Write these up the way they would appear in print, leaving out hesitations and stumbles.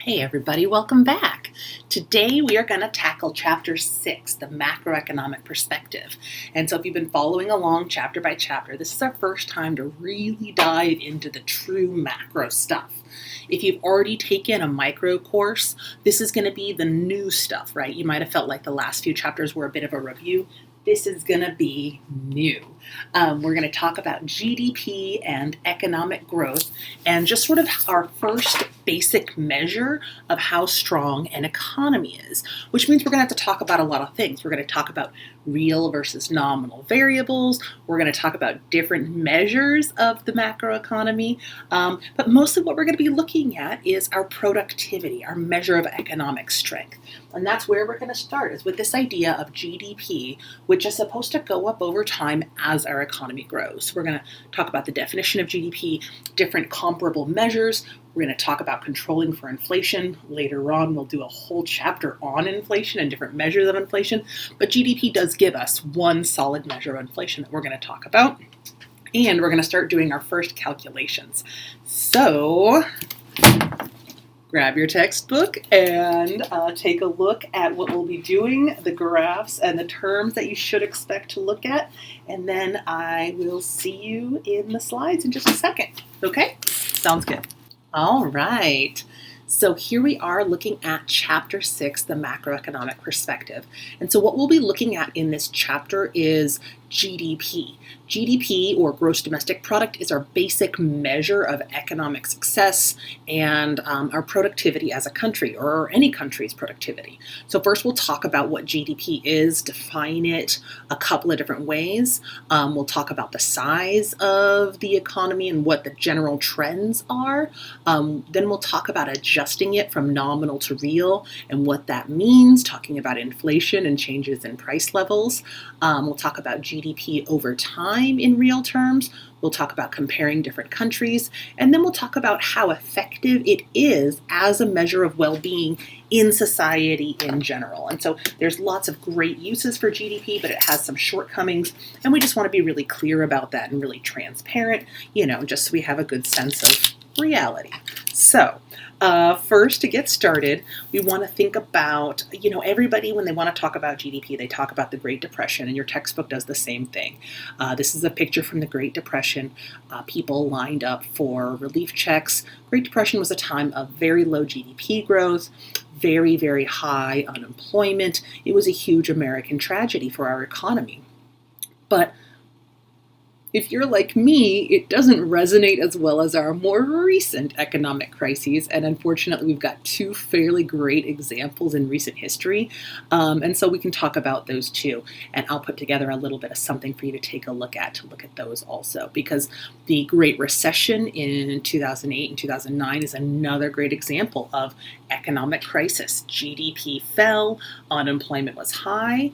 Hey everybody, welcome back. Today we are going to tackle Chapter 6, the Macroeconomic Perspective. And so if you've been following along chapter by chapter, this is our first time to really dive into the true macro stuff. If you've already taken a micro course, this is going to be the new stuff, right? You might have felt like the last few chapters were a bit of a review. This is going to be new. We're going to talk about GDP and economic growth and just sort of our first basic measure of how strong an economy is, which means we're going to have to talk about a lot of things. We're going to talk about real versus nominal variables. We're going to talk about different measures of the macroeconomy. But mostly what we're going to be looking at is our productivity, our measure of economic strength. And that's where we're going to start, is with this idea of GDP, which is supposed to go up over time as our economy grows. We're going to talk about the definition of GDP, different comparable measures. We're going to talk about controlling for inflation. Later on, we'll do a whole chapter on inflation and different measures of inflation. But GDP does give us one solid measure of inflation that we're going to talk about. And we're going to start doing our first calculations. So grab your textbook and take a look at what we'll be doing, the graphs and the terms that you should expect to look at. And then I will see you in the slides in just a second. Okay? Sounds good. All right. So here we are looking at Chapter 6, the Macroeconomic Perspective. And so what we'll be looking at in this chapter is GDP. GDP, or gross domestic product, is our basic measure of economic success and our productivity as a country, or any country's productivity. So first we'll talk about what GDP is, define it a couple of different ways. We'll talk about the size of the economy and what the general trends are. Then we'll talk about adjusting it from nominal to real and what that means, talking about inflation and changes in price levels. We'll talk about GDP over time in real terms. We'll talk about comparing different countries, and then we'll talk about how effective it is as a measure of well-being in society in general. And so there's lots of great uses for GDP, but it has some shortcomings, and we just want to be really clear about that and really transparent, just so we have a good sense of reality. So first, to get started, we want to think about, everybody, when they want to talk about GDP, they talk about the Great Depression, and your textbook does the same thing. This is a picture from the Great Depression. People lined up for relief checks. Great Depression was a time of very low GDP growth, very, very high unemployment. It was a huge American tragedy for our economy. But if you're like me, it doesn't resonate as well as our more recent economic crises, and unfortunately we've got two fairly great examples in recent history, and so we can talk about those too, and I'll put together a little bit of something for you to take a look at those also, because the Great Recession in 2008 and 2009 is another great example of economic crisis. GDP fell, unemployment was high,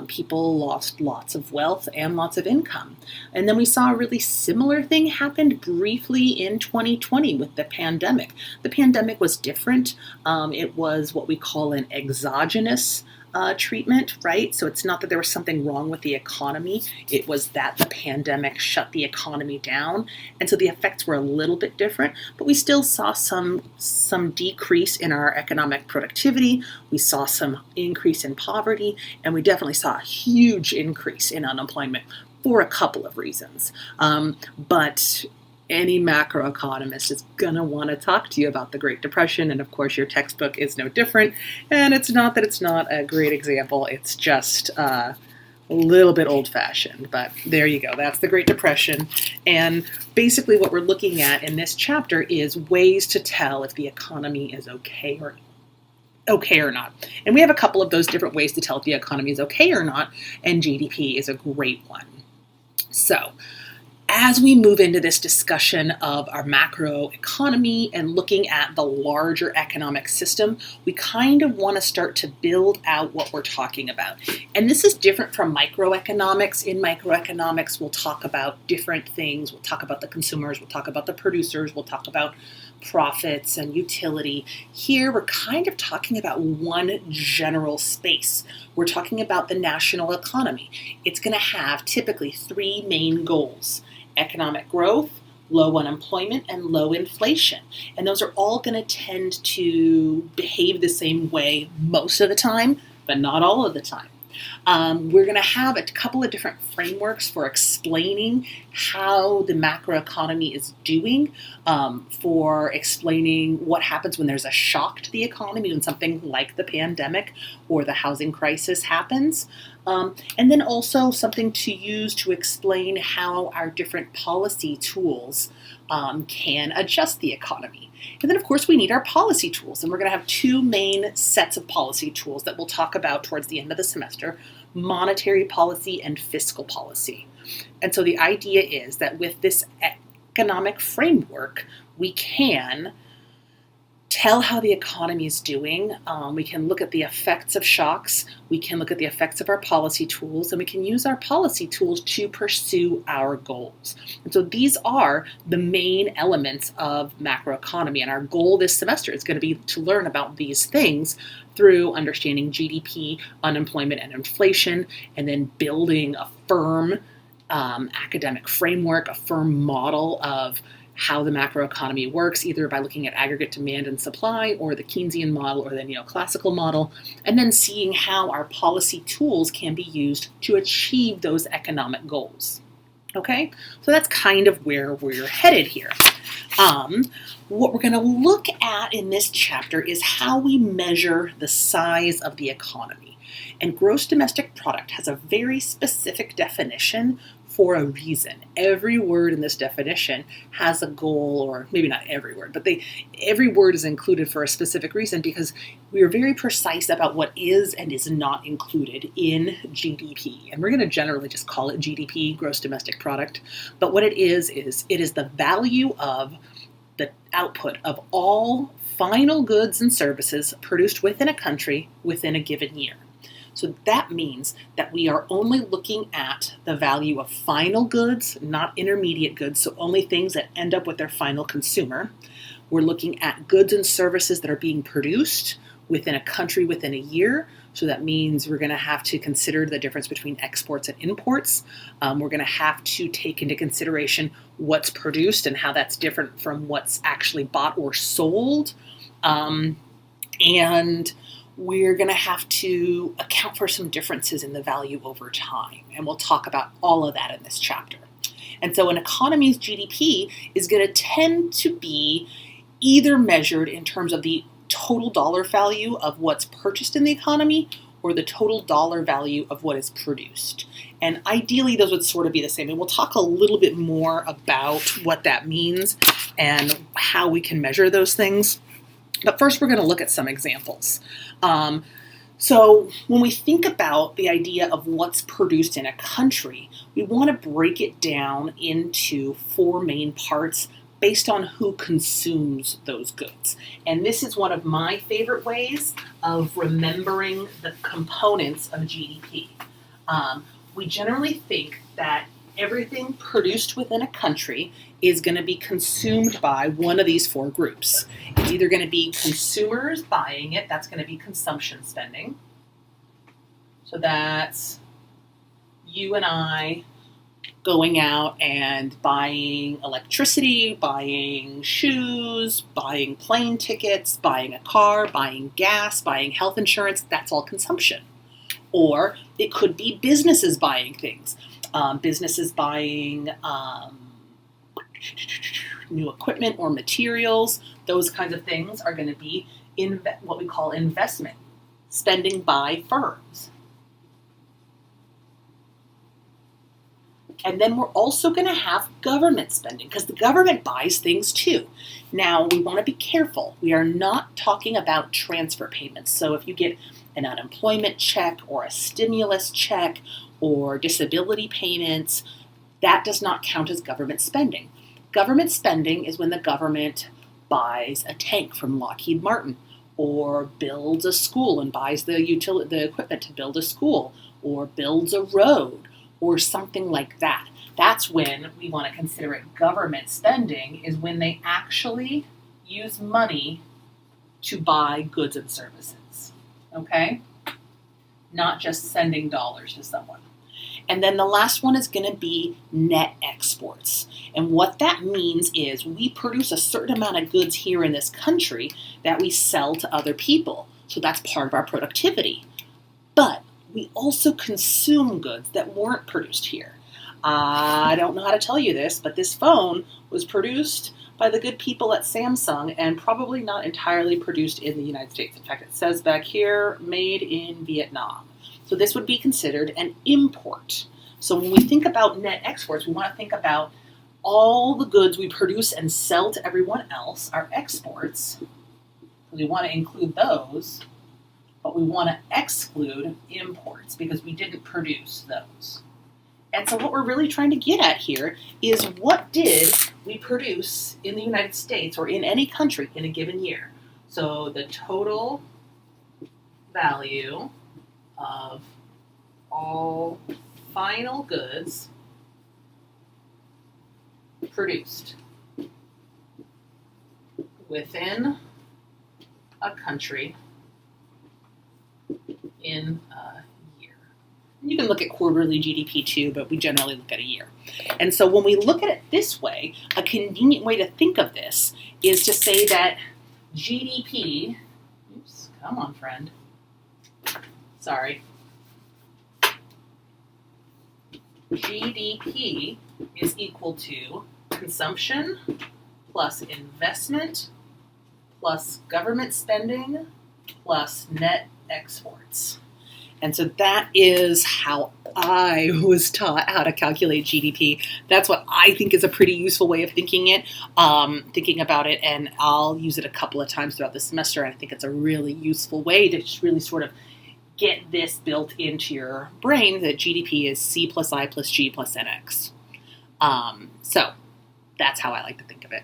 people lost lots of wealth and lots of income. And then we saw a really similar thing happen briefly in 2020 with the pandemic. The pandemic was different. It was what we call an exogenous treatment, right? So it's not that there was something wrong with the economy. It was that the pandemic shut the economy down. And so the effects were a little bit different, but we still saw some decrease in our economic productivity. We saw some increase in poverty, and we definitely saw a huge increase in unemployment for a couple of reasons. But any macroeconomist is going to want to talk to you about the Great Depression, and of course your textbook is no different. And it's not that it's not a great example, it's just a little bit old-fashioned, but there you go. That's the Great Depression. And basically what we're looking at in this chapter is ways to tell if the economy is okay or not. And we have a couple of those different ways to tell if the economy is okay or not, and GDP is a great one. So as we move into this discussion of our macro economy and looking at the larger economic system, we kind of want to start to build out what we're talking about. And this is different from microeconomics. In microeconomics, we'll talk about different things. We'll talk about the consumers, we'll talk about the producers, we'll talk about profits and utility. Here, we're kind of talking about one general space. We're talking about the national economy. It's going to have typically three main goals: economic growth, low unemployment, and low inflation. And those are all going to tend to behave the same way most of the time, but not all of the time. We're going to have a couple of different frameworks for explaining how the macroeconomy is doing, for explaining what happens when there's a shock to the economy, when something like the pandemic or the housing crisis happens. And then also something to use to explain how our different policy tools can adjust the economy. And then, of course, we need our policy tools. And we're going to have two main sets of policy tools that we'll talk about towards the end of the semester: monetary policy and fiscal policy. And so the idea is that with this economic framework, we can tell how the economy is doing. We can look at the effects of shocks. We can look at the effects of our policy tools, and we can use our policy tools to pursue our goals. And so these are the main elements of macroeconomy. And our goal this semester is going to be to learn about these things through understanding GDP, unemployment, and inflation, and then building a firm academic framework, a firm model of how the macroeconomy works, either by looking at aggregate demand and supply, or the Keynesian model, or the neoclassical model, and then seeing how our policy tools can be used to achieve those economic goals. Okay, so that's kind of where we're headed here. What we're going to look at in this chapter is how we measure the size of the economy. And gross domestic product has a very specific definition for a reason. Every word in this definition has a goal, or maybe not every word, but every word is included for a specific reason, because we are very precise about what is and is not included in GDP. And we're going to generally just call it GDP, gross domestic product. But what it is it is the value of the output of all final goods and services produced within a country within a given year. So that means that we are only looking at the value of final goods, not intermediate goods, so only things that end up with their final consumer. We're looking at goods and services that are being produced within a country within a year. So that means we're going to have to consider the difference between exports and imports. We're going to have to take into consideration what's produced and how that's different from what's actually bought or sold. And we're going to have to account for some differences in the value over time. And we'll talk about all of that in this chapter. And so an economy's GDP is going to tend to be either measured in terms of the total dollar value of what's purchased in the economy, or the total dollar value of what is produced. And ideally, those would sort of be the same. And we'll talk a little bit more about what that means and how we can measure those things. But first, we're going to look at some examples. So when we think about the idea of what's produced in a country, we want to break it down into four main parts based on who consumes those goods. And this is one of my favorite ways of remembering the components of GDP. We generally think that everything produced within a country is going to be consumed by one of these four groups. It's either going to be consumers buying it, that's going to be consumption spending. So that's you and I going out and buying electricity, buying shoes, buying plane tickets, buying a car, buying gas, buying health insurance. That's all consumption. Or it could be businesses buying things. Businesses buying new equipment or materials. Those kinds of things are going to be what we call investment spending by firms. And then we're also going to have government spending, because the government buys things too. Now, we want to be careful. We are not talking about transfer payments. So if you get an unemployment check or a stimulus check or disability payments, that does not count as government spending. Government spending is when the government buys a tank from Lockheed Martin, or builds a school and buys the equipment to build a school, or builds a road, or something like that. That's when we want to consider it government spending, is when they actually use money to buy goods and services. Okay? Not just sending dollars to someone. And then the last one is going to be net exports. And what that means is we produce a certain amount of goods here in this country that we sell to other people. So that's part of our productivity. But we also consume goods that weren't produced here. I don't know how to tell you this, but this phone was produced by the good people at Samsung and probably not entirely produced in the United States. In fact, it says back here, made in Vietnam. So this would be considered an import. So when we think about net exports, we want to think about all the goods we produce and sell to everyone else, our exports. We want to include those, but we want to exclude imports because we didn't produce those. And so what we're really trying to get at here is what did we produce in the United States or in any country in a given year? So the total value of all final goods produced within a country in a year. You can look at quarterly GDP too, but we generally look at a year. And so when we look at it this way, a convenient way to think of this is to say that GDP, oops, come on, friend. Sorry. GDP is equal to consumption plus investment plus government spending plus net exports. And so that is how I was taught how to calculate GDP. That's what I think is a pretty useful way of thinking about it, and I'll use it a couple of times throughout the semester, and I think it's a really useful way to just really sort of get this built into your brain that GDP is C plus I plus G plus NX. So that's how I like to think of it.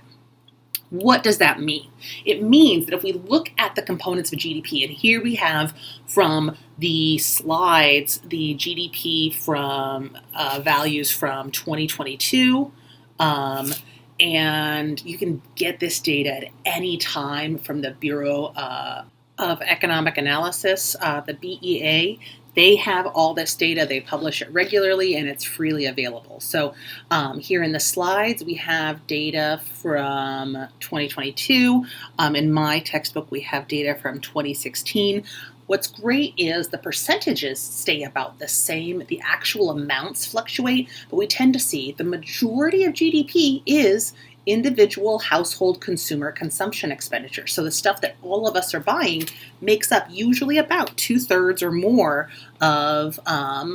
What does that mean? It means that if we look at the components of GDP, and here we have from the slides the GDP from values from 2022, and you can get this data at any time from the Bureau of Economic Analysis, the BEA. They have all this data, they publish it regularly, and it's freely available. So here in the slides, we have data from 2022. In my textbook, we have data from 2016. What's great is the percentages stay about the same. The actual amounts fluctuate, but we tend to see the majority of GDP is individual household consumer consumption expenditure. So the stuff that all of us are buying makes up usually about 2/3 or more of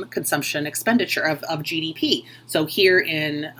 consumption expenditure of GDP. So here in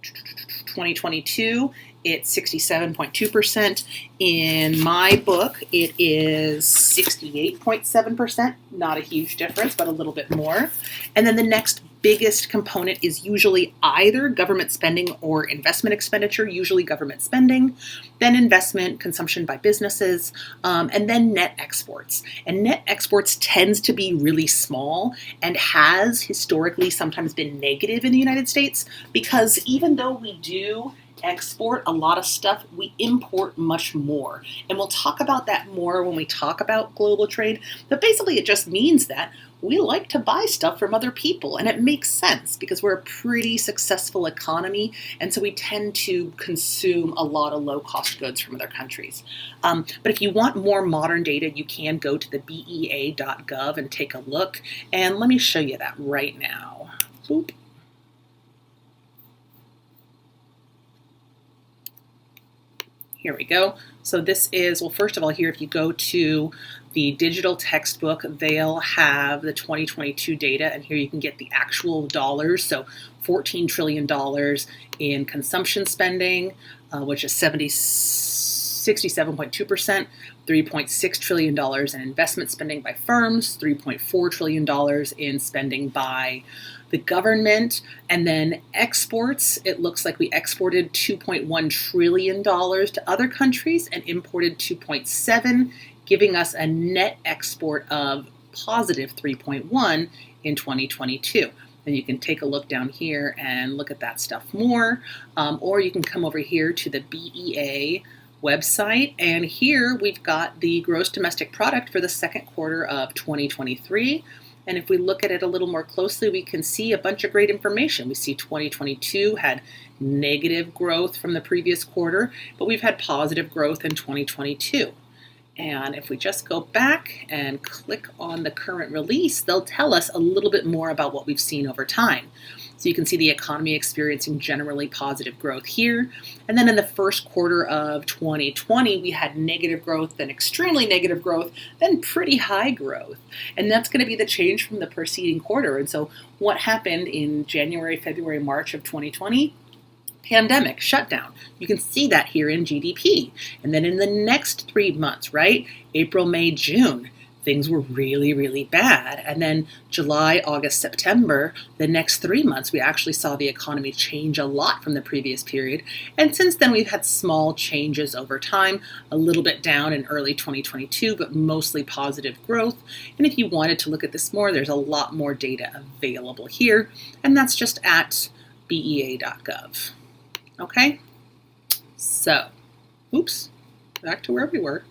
2022, it's 67.2%. In my book, it is 68.7%. Not a huge difference, but a little bit more. And then the next biggest component is usually either government spending or investment expenditure, usually government spending, then investment, consumption by businesses, and then net exports. And net exports tends to be really small and has historically sometimes been negative in the United States because even though we do export a lot of stuff, we import much more. And we'll talk about that more when we talk about global trade. But basically it just means that we like to buy stuff from other people, and it makes sense because we're a pretty successful economy, and so we tend to consume a lot of low-cost goods from other countries. But if you want more modern data, you can go to the BEA.gov and take a look, and let me show you that right now. Boop. Here we go. So this is, well, first of all, here, if you go to the digital textbook, they'll have the 2022 data, and here you can get the actual dollars. So $14 trillion in consumption spending, which is 67.2%, $3.6 trillion in investment spending by firms, $3.4 trillion in spending by the government, and then exports. It looks like we exported $2.1 trillion to other countries and imported 2.7, giving us a net export of positive 3.1 in 2022. And you can take a look down here and look at that stuff more, or you can come over here to the BEA website, and here we've got the gross domestic product for the second quarter of 2023. And if we look at it a little more closely, we can see a bunch of great information. We see 2022 had negative growth from the previous quarter, but we've had positive growth in 2022. And if we just go back and click on the current release, they'll tell us a little bit more about what we've seen over time. So you can see the economy experiencing generally positive growth here. And then in the first quarter of 2020, we had negative growth, then extremely negative growth, then pretty high growth. And that's going to be the change from the preceding quarter. And so what happened in January, February, March of 2020? Pandemic, shutdown. You can see that here in GDP. And then in the next 3 months, right? April, May, June, things were really, really bad. And then July, August, September, the next 3 months, we actually saw the economy change a lot from the previous period. And since then, we've had small changes over time, a little bit down in early 2022, but mostly positive growth. And if you wanted to look at this more, there's a lot more data available here. And that's just at bea.gov. Okay, so, oops, back to where we were.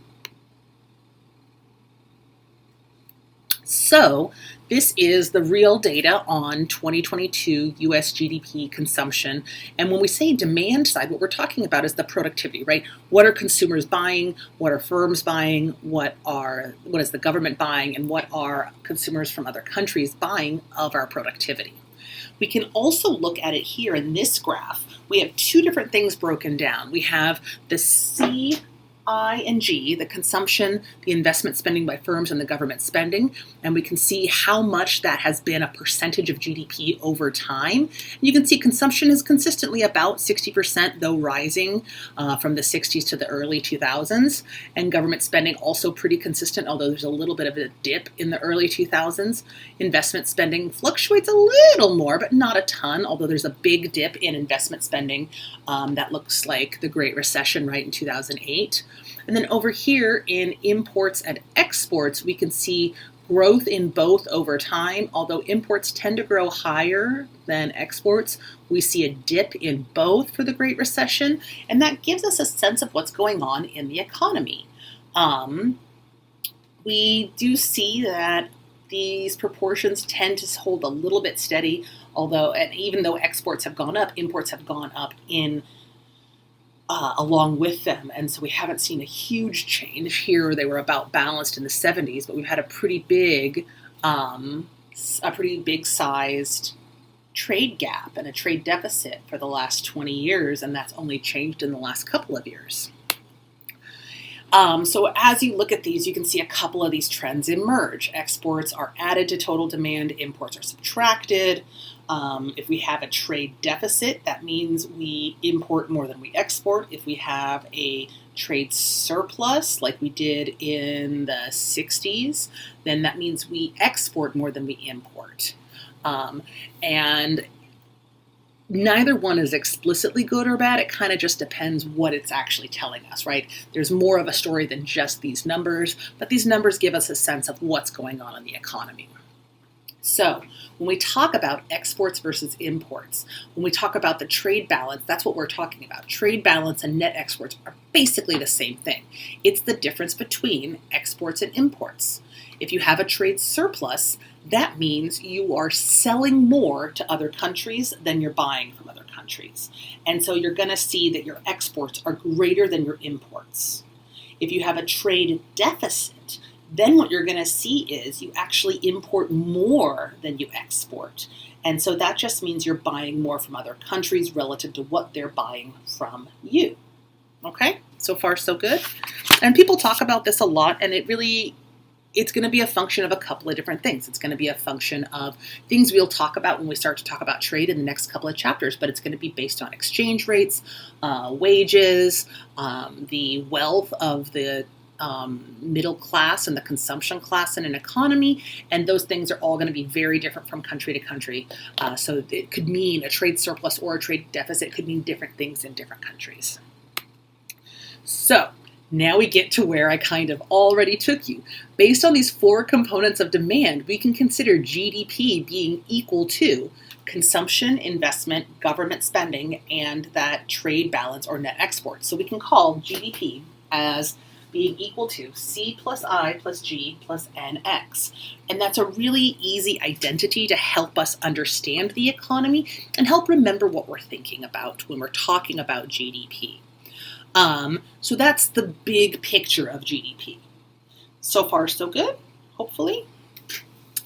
So, this is the real data on 2022 US GDP consumption. And when we say demand side, what we're talking about is the productivity, right? What are consumers buying? What are firms buying? What is the government buying? And what are consumers from other countries buying of our productivity? We can also look at it here in this graph. We have two different things broken down. We have the C, I, and G, the consumption, the investment spending by firms, and the government spending. And we can see how much that has been a percentage of GDP over time. And you can see consumption is consistently about 60%, though rising from the 60s to the early 2000s. And government spending also pretty consistent, although there's a little bit of a dip in the early 2000s. Investment spending fluctuates a little more, but not a ton, although there's a big dip in investment spending that looks like the Great Recession, right, in 2008. And then over here in imports and exports, we can see growth in both over time. Although imports tend to grow higher than exports, we see a dip in both for the Great Recession, and that gives us a sense of what's going on in the economy. We do see that these proportions tend to hold a little bit steady, and even though exports have gone up, imports have gone up along with them. And so we haven't seen a huge change here. They were about balanced in the 70s, but we've had a pretty big sized trade gap and a trade deficit for the last 20 years, and that's only changed in the last couple of years. So as you look at these, you can see a couple of these trends emerge. Exports are added to total demand, imports are subtracted. If we have a trade deficit, that means we import more than we export. If we have a trade surplus, like we did in the 60s, then that means we export more than we import. And neither one is explicitly good or bad. It kind of just depends what it's actually telling us, right? There's more of a story than just these numbers, but these numbers give us a sense of what's going on in the economy. So when we talk about exports versus imports, when we talk about the trade balance, that's what we're talking about. Trade balance and net exports are basically the same thing. It's the difference between exports and imports. If you have a trade surplus, that means you are selling more to other countries than you're buying from other countries. And so you're going to see that your exports are greater than your imports. If you have a trade deficit, then what you're going to see is you actually import more than you export. And so that just means you're buying more from other countries relative to what they're buying from you. Okay, so far so good. And people talk about this a lot, and it's going to be a function of a couple of different things. It's going to be a function of things we'll talk about when we start to talk about trade in the next couple of chapters, but it's going to be based on exchange rates, wages, the wealth of the middle class and the consumption class in an economy, and those things are all going to be very different from country to country. So it could mean a trade surplus or a trade deficit. It could mean different things in different countries. So now we get to where I kind of already took you. Based on these four components of demand, we can consider GDP being equal to consumption, investment, government spending, and that trade balance or net exports. So we can call GDP as being equal to C plus I plus G plus NX. And that's a really easy identity to help us understand the economy and help remember what we're thinking about when we're talking about GDP. So that's the big picture of GDP. So far, so good, hopefully.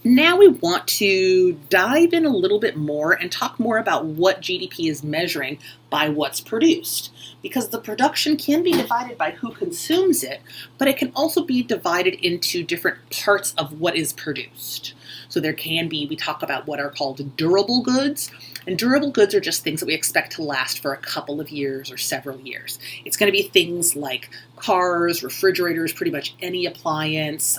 Now we want to dive in a little bit more and talk more about what GDP is measuring by what's produced. Because the production can be divided by who consumes it, but it can also be divided into different parts of what is produced. So there can be, we talk about what are called durable goods, and durable goods are just things that we expect to last for a couple of years or several years. It's going to be things like cars, refrigerators, pretty much any appliance,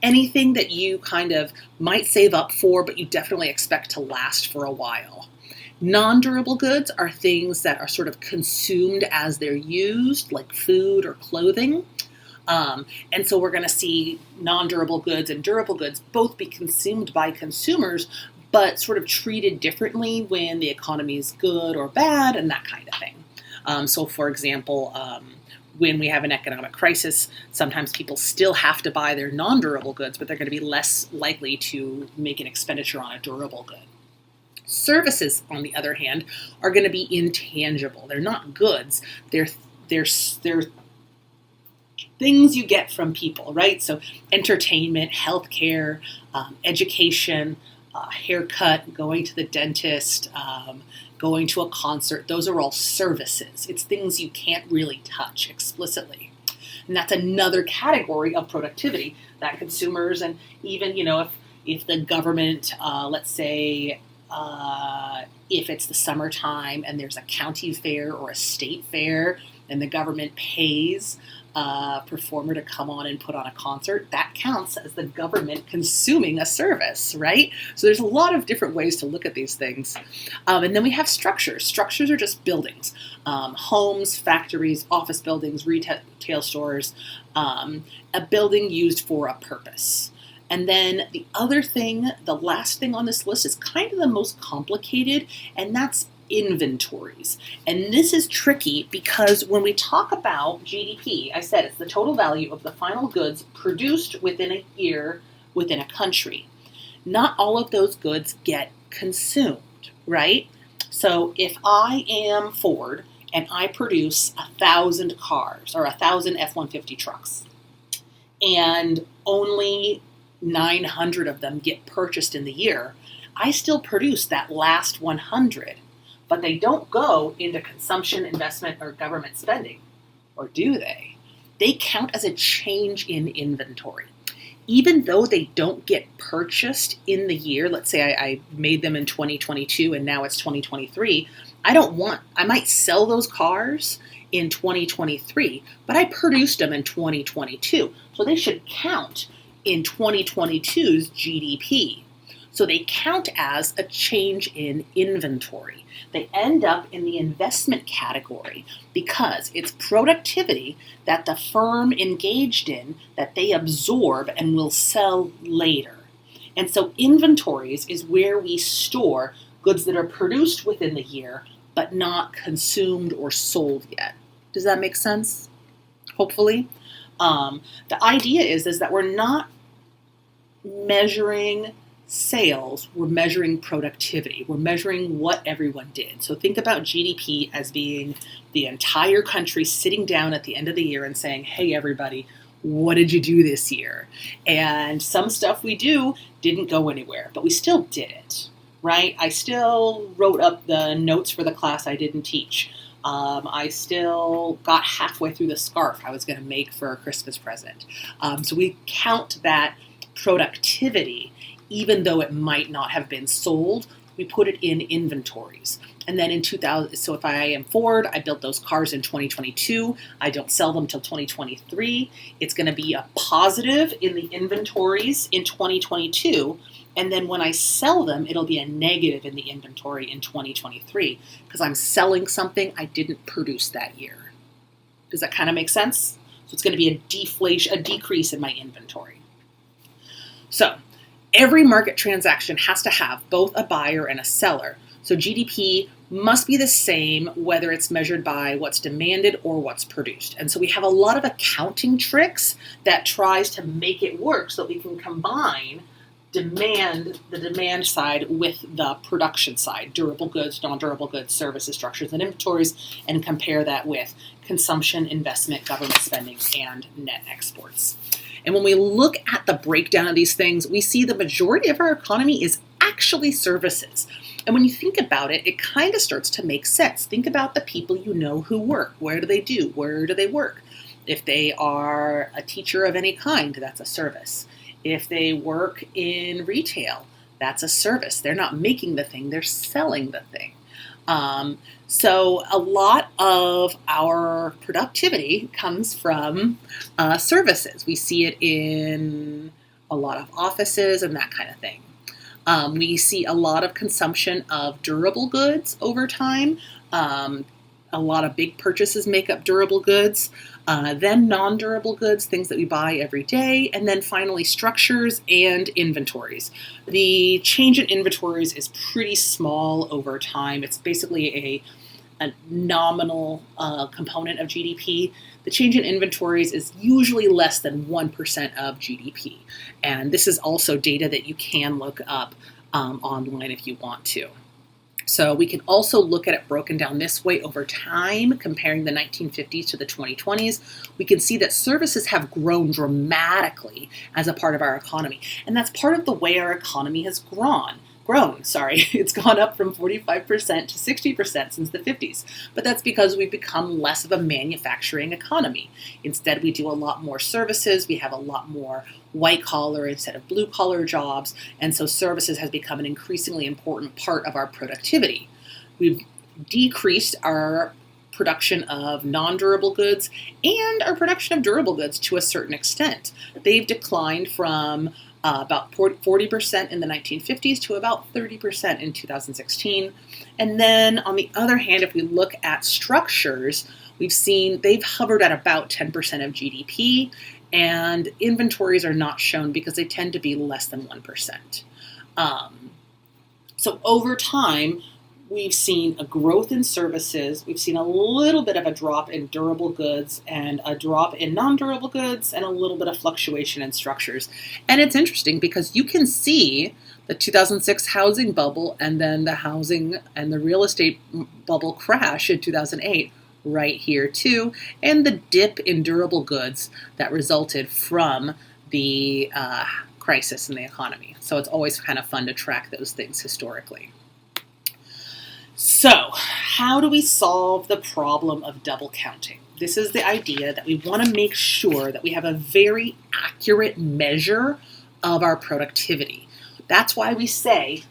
anything that you kind of might save up for, but you definitely expect to last for a while. Non-durable goods are things that are sort of consumed as they're used, like food or clothing. And so we're going to see non-durable goods and durable goods both be consumed by consumers, but sort of treated differently when the economy is good or bad and that kind of thing. So for example, when we have an economic crisis, sometimes people still have to buy their non-durable goods, but they're going to be less likely to make an expenditure on a durable good. Services, on the other hand, are going to be intangible. They're not goods. They're things you get from people, right? So entertainment, healthcare, education, haircut, going to the dentist, going to a concert, those are all services. It's things you can't really touch explicitly. And that's another category of productivity that consumers and even, if the government, let's say, if it's the summertime and there's a county fair or a state fair and the government pays a performer to come on and put on a concert, that counts as the government consuming a service, right? So there's a lot of different ways to look at these things. And then we have structures. Structures are just buildings, homes, factories, office buildings, retail stores, a building used for a purpose. And then the other thing, the last thing on this list is kind of the most complicated, and that's inventories. And this is tricky because when we talk about GDP, I said it's the total value of the final goods produced within a year within a country. Not all of those goods get consumed, right? So if I am Ford and I produce 1,000 cars or 1,000 F-150 trucks, and only 900 of them get purchased in the year, I still produce that last 100, but they don't go into consumption, investment, or government spending. Or do they? They count as a change in inventory. Even though they don't get purchased in the year, let's say I made them in 2022 and now it's 2023, I might sell those cars in 2023, but I produced them in 2022. So they should count in 2022's GDP. So they count as a change in inventory. They end up in the investment category because it's productivity that the firm engaged in that they absorb and will sell later. And so inventories is where we store goods that are produced within the year but not consumed or sold yet. Does that make sense? Hopefully. The idea is that we're not measuring sales, we're measuring productivity. We're measuring what everyone did. So think about GDP as being the entire country sitting down at the end of the year and saying, hey, everybody, what did you do this year? And some stuff we do didn't go anywhere, but we still did it, right? I still wrote up the notes for the class I didn't teach. I still got halfway through the scarf I was going to make for a Christmas present. So we count that productivity, even though it might not have been sold, we put it in inventories. And then in 2000, so if I am Ford, I built those cars in 2022, I don't sell them till 2023, it's going to be a positive in the inventories in 2022. And then when I sell them, it'll be a negative in the inventory in 2023 because I'm selling something I didn't produce that year. Does that kind of make sense? So it's going to be a decrease in my inventory. So every market transaction has to have both a buyer and a seller. So GDP must be the same whether it's measured by what's demanded or what's produced. And so we have a lot of accounting tricks that tries to make it work so that we can combine the demand side with the production side, durable goods, non-durable goods, services, structures, and inventories, and compare that with consumption, investment, government spending, and net exports. And when we look at the breakdown of these things, we see the majority of our economy is actually services. And when you think about it, it kind of starts to make sense. Think about the people you know who work. Where do they do? Where do they work? If they are a teacher of any kind, that's a service. If they work in retail, that's a service. They're not making the thing, they're selling the thing. So a lot of our productivity comes from services. We see it in a lot of offices and that kind of thing. We see a lot of consumption of durable goods over time. A lot of big purchases make up durable goods, then non-durable goods, things that we buy every day, and then finally structures and inventories. The change in inventories is pretty small over time. It's basically a nominal component of GDP. The change in inventories is usually less than 1% of GDP. And this is also data that you can look up online if you want to. So we can also look at it broken down this way over time, comparing the 1950s to the 2020s. We can see that services have grown dramatically as a part of our economy. And that's part of the way our economy has grown. It's gone up from 45% to 60% since the 50s. But that's because we've become less of a manufacturing economy. Instead, we do a lot more services. We have a lot more white collar instead of blue collar jobs. And so services has become an increasingly important part of our productivity. We've decreased our production of non-durable goods and our production of durable goods to a certain extent. They've declined from about 40% in the 1950s to about 30% in 2016. And then on the other hand, if we look at structures, we've seen they've hovered at about 10% of GDP, and inventories are not shown because they tend to be less than 1%. So over time, we've seen a growth in services. We've seen a little bit of a drop in durable goods and a drop in non-durable goods and a little bit of fluctuation in structures. And it's interesting because you can see the 2006 housing bubble and then the housing and the real estate bubble crash in 2008 right here too, and the dip in durable goods that resulted from the crisis in the economy. So it's always kind of fun to track those things historically. So, how do we solve the problem of double counting? This is the idea that we want to make sure that we have a very accurate measure of our productivity. That's why we say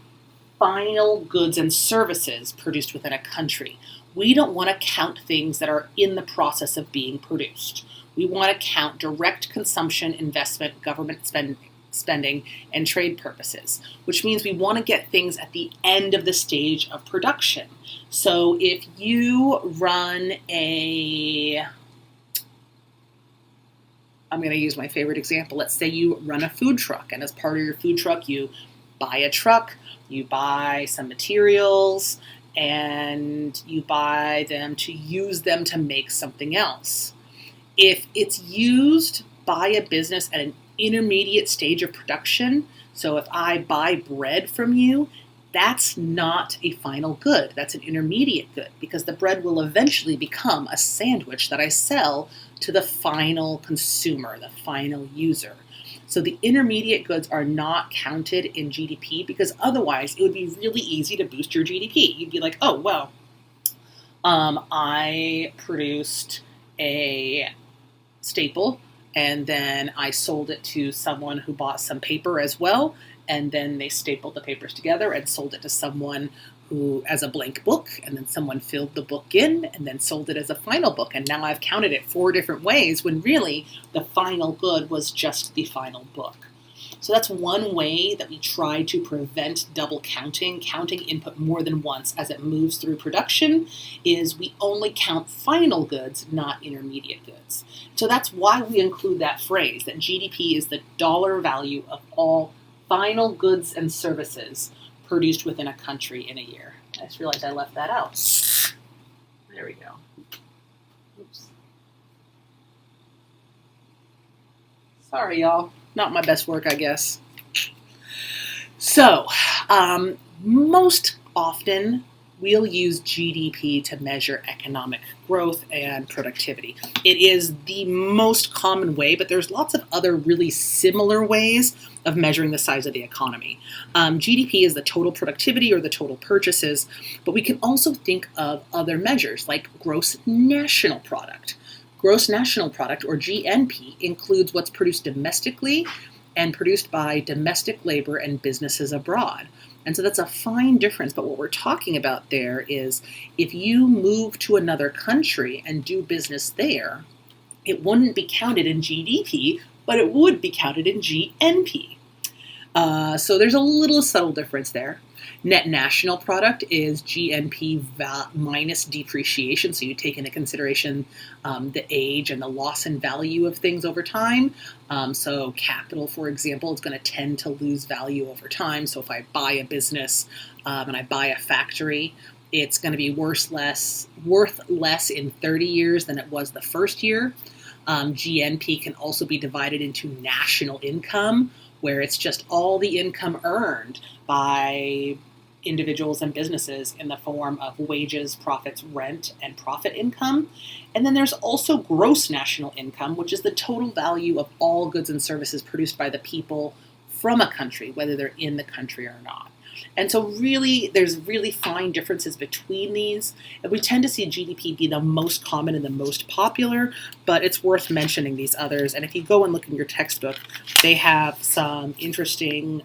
final goods and services produced within a country. We don't want to count things that are in the process of being produced. We want to count direct consumption, investment, government spending, and trade purposes, which means we want to get things at the end of the stage of production. So if you run I'm going to use my favorite example. Let's say you run a food truck, and as part of your food truck, you buy a truck, you buy some materials, and you buy them to use them to make something else. If it's used by a business at an intermediate stage of production, so if I buy bread from you, that's not a final good. That's an intermediate good because the bread will eventually become a sandwich that I sell to the final consumer, the final user. So the intermediate goods are not counted in GDP because otherwise it would be really easy to boost your GDP. You'd be like, oh, well, I produced a staple and then I sold it to someone who bought some paper as well, and then they stapled the papers together and sold it to someone who as a blank book, and then someone filled the book in and then sold it as a final book. And now I've counted it 4 different ways when really the final good was just the final book. So that's one way that we try to prevent double counting input more than once as it moves through production, is we only count final goods, not intermediate goods. So that's why we include that phrase that GDP is the dollar value of all final goods and services produced within a country in a year. I just realized I left that out. There we go. Oops. Sorry, y'all. Not my best work, I guess. So, most often we'll use GDP to measure economic growth and productivity. It is the most common way, but there's lots of other really similar ways of measuring the size of the economy. GDP is the total productivity or the total purchases, but we can also think of other measures like gross national product. Gross national product, or GNP, includes what's produced domestically and produced by domestic labor and businesses abroad. And so that's a fine difference, but what we're talking about there is if you move to another country and do business there, it wouldn't be counted in GDP, but it would be counted in GNP. So there's a little subtle difference there. Net national product is GNP minus depreciation, so you take into consideration the age and the loss in value of things over time. So capital, for example, is going to tend to lose value over time. So if I buy a business and I buy a factory, it's going to be worth less in 30 years than it was the first year. GNP can also be divided into national income, where it's just all the income earned by individuals and businesses in the form of wages, profits, rent, and profit income. And then there's also gross national income, which is the total value of all goods and services produced by the people from a country, whether they're in the country or not. And so really, there's really fine differences between these. And we tend to see GDP be the most common and the most popular, but it's worth mentioning these others. And if you go and look in your textbook, they have some interesting,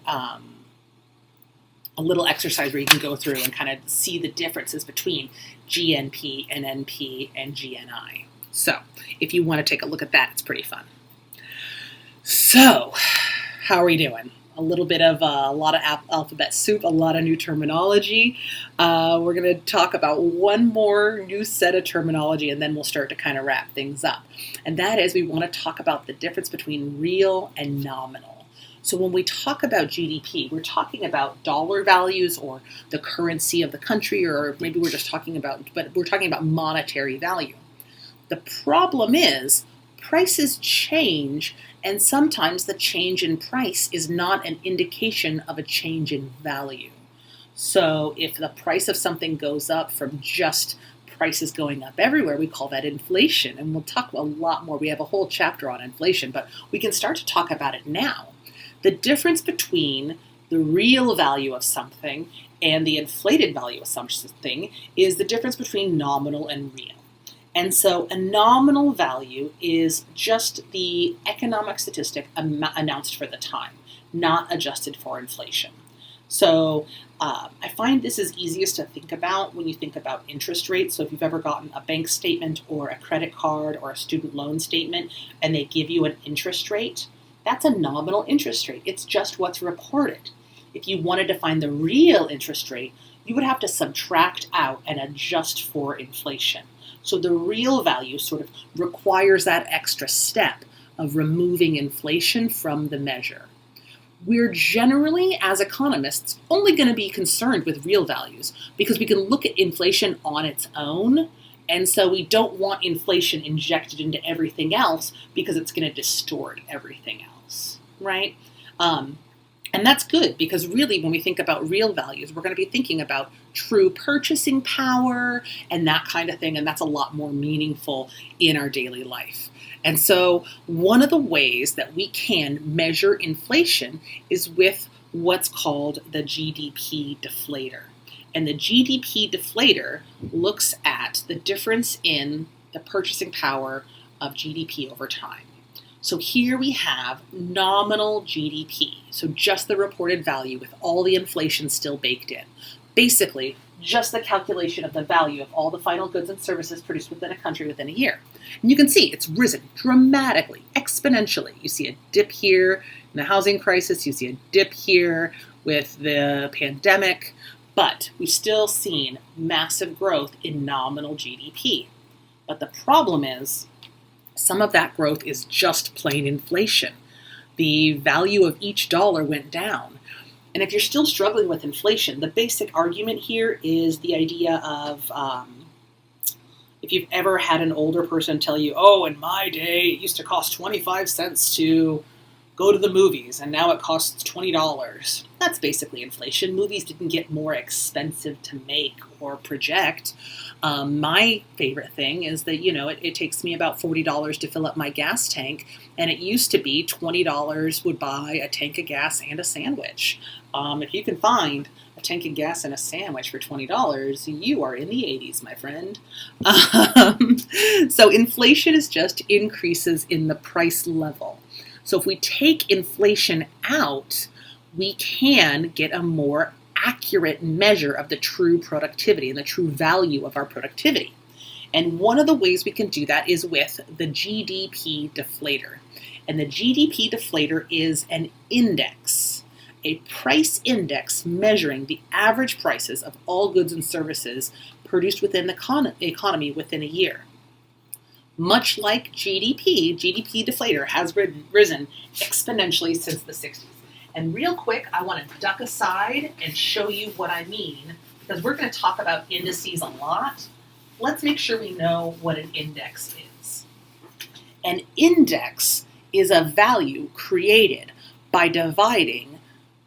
a little exercise where you can go through and kind of see the differences between GNP, NNP, and GNI. So if you want to take a look at that, it's pretty fun. So how are we doing? A little bit of a lot of alphabet soup, a lot of new terminology. We're going to talk about one more new set of terminology, and then we'll start to kind of wrap things up. And that is, we want to talk about the difference between real and nominal. So when we talk about GDP, we're talking about dollar values or the currency of the country, or maybe we're talking about monetary value. The problem is prices change, and sometimes the change in price is not an indication of a change in value. So if the price of something goes up from just prices going up everywhere, we call that inflation. And we'll talk a lot more. We have a whole chapter on inflation, but we can start to talk about it now. The difference between the real value of something and the inflated value of something is the difference between nominal and real. And so a nominal value is just the economic statistic announced for the time, not adjusted for inflation. So I find this is easiest to think about when you think about interest rates. So if you've ever gotten a bank statement or a credit card or a student loan statement and they give you an interest rate, that's a nominal interest rate. It's just what's reported. If you wanted to find the real interest rate, you would have to subtract out and adjust for inflation. So the real value sort of requires that extra step of removing inflation from the measure. We're generally, as economists, only going to be concerned with real values because we can look at inflation on its own, and so we don't want inflation injected into everything else because it's going to distort everything else, right? And that's good because really when we think about real values, we're going to be thinking about true purchasing power and that kind of thing, and that's a lot more meaningful in our daily life. And so one of the ways that we can measure inflation is with what's called the GDP deflator. And the GDP deflator looks at the difference in the purchasing power of GDP over time. So here we have nominal GDP, so just the reported value with all the inflation still baked in. Basically, just the calculation of the value of all the final goods and services produced within a country within a year. And you can see it's risen dramatically, exponentially. You see a dip here in the housing crisis, you see a dip here with the pandemic, but we've still seen massive growth in nominal GDP. But the problem is, some of that growth is just plain inflation. The value of each dollar went down. And if you're still struggling with inflation, the basic argument here is the idea of if you've ever had an older person tell you, oh, in my day, it used to cost 25 cents to go to the movies, and now it costs $20. That's basically inflation. Movies didn't get more expensive to make or project. My favorite thing is that, it takes me about $40 to fill up my gas tank, and it used to be $20 would buy a tank of gas and a sandwich. If you can find a tank of gas and a sandwich for $20, you are in the 80s, my friend. So inflation is just increases in the price level. So if we take inflation out, we can get a more accurate measure of the true productivity and the true value of our productivity. And one of the ways we can do that is with the GDP deflator. And the GDP deflator is an index, a price index measuring the average prices of all goods and services produced within the economy within a year. Much like GDP deflator has risen exponentially since the 60s. And real quick, I want to duck aside and show you what I mean, because we're going to talk about indices a lot. Let's make sure we know what an index is. An index is a value created by dividing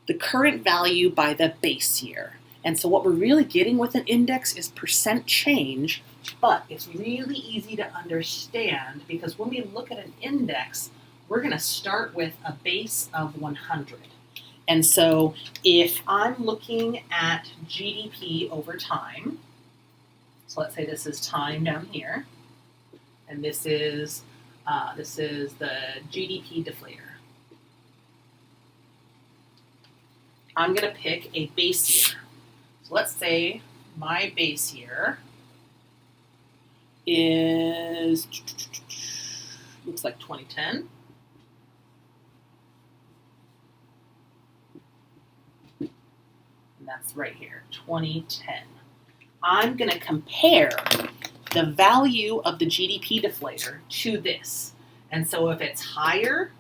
the current value by the base year. And so what we're really getting with an index is percent change, but it's really easy to understand because when we look at an index, we're going to start with a base of 100. And so if I'm looking at GDP over time, so let's say this is time down here, and this is the GDP deflator. I'm going to pick a base year. So let's say my base year is, looks like 2010. And that's right here, 2010. I'm going to compare the value of the GDP deflator to this. And so if it's higher,